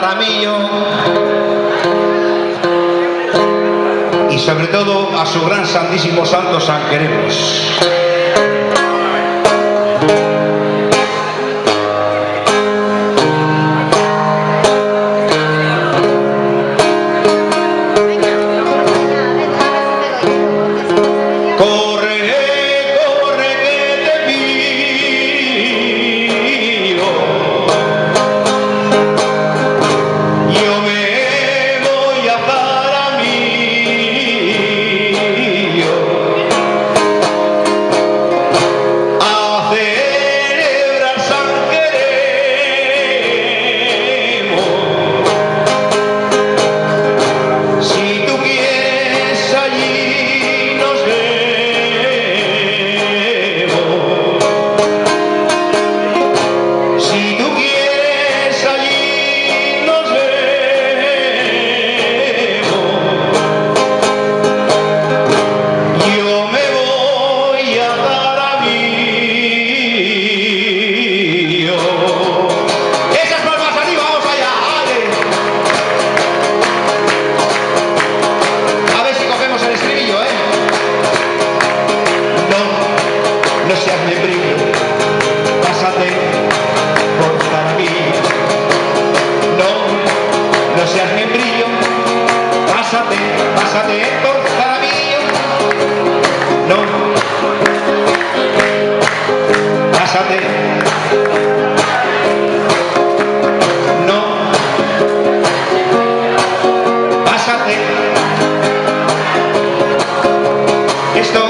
Jaramillo y sobre todo a su gran santísimo santo San Queremos. Pásate por Jaramillo, no, pásate, no, pásate. Esto,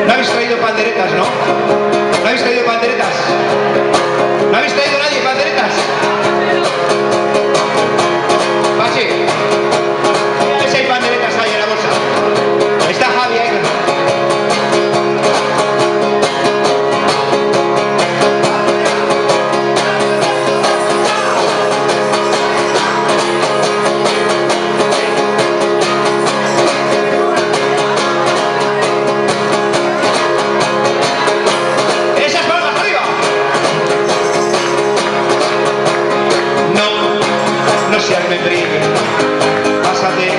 ¿no habéis traído panderetas, no? ¿No habéis traído panderetas? ¿No habéis traído nadie panderetas? Pachi. Está Javi ahí. ¡Esas palmas arriba! No, no seas membrillo. Pásate.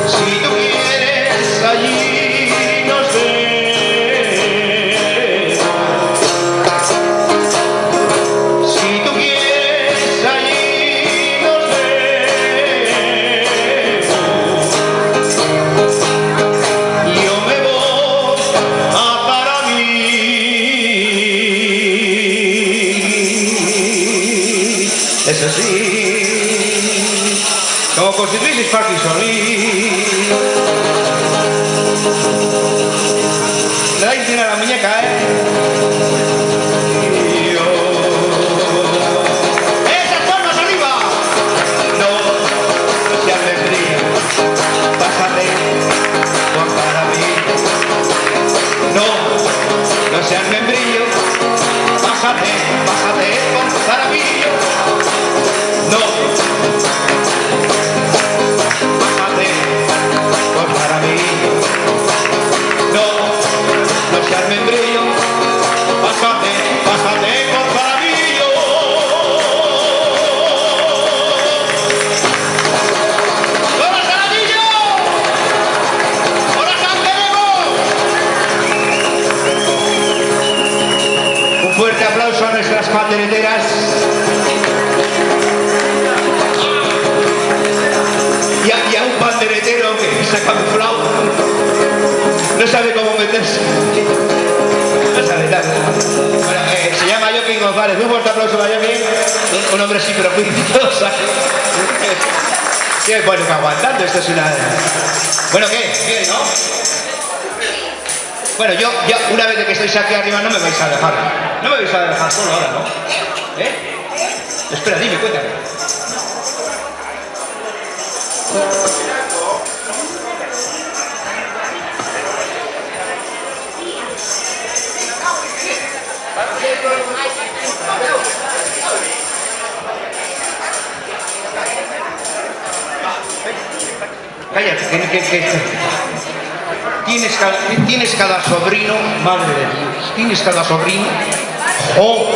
Si tú quieres allí fa aquí solí. Le dais bien a la muñeca, ¿eh? ¡Esas palmas arriba! No seas membrillo, pásate por para mí. No seas membrillo, bájate por zaramillo. No, bájate por zaramillo. No seas membrillo, bájate por zaramillo. ¡Hola zaramillo! ¡Hola San Pedro! Un fuerte aplauso a nuestras pandereteras. Y a un panderetero que se ha camuflado, no sabe cómo meterse, no sabe tal. Bueno, se llama Joaquín González. Un fuerte aplauso para Joaquín, un hombre sin prejuicios. Qué bueno que aguantando, esto es una... Bueno, ¿qué? ¿No? Bueno, yo una vez de que estáis aquí arriba no me vais a dejar. No me vais a dejar solo ahora, ¿no? Espera, dime, cuéntame. Cállate, tienes cada sobrino, madre de Dios, tienes cada sobrino. ¡Oh!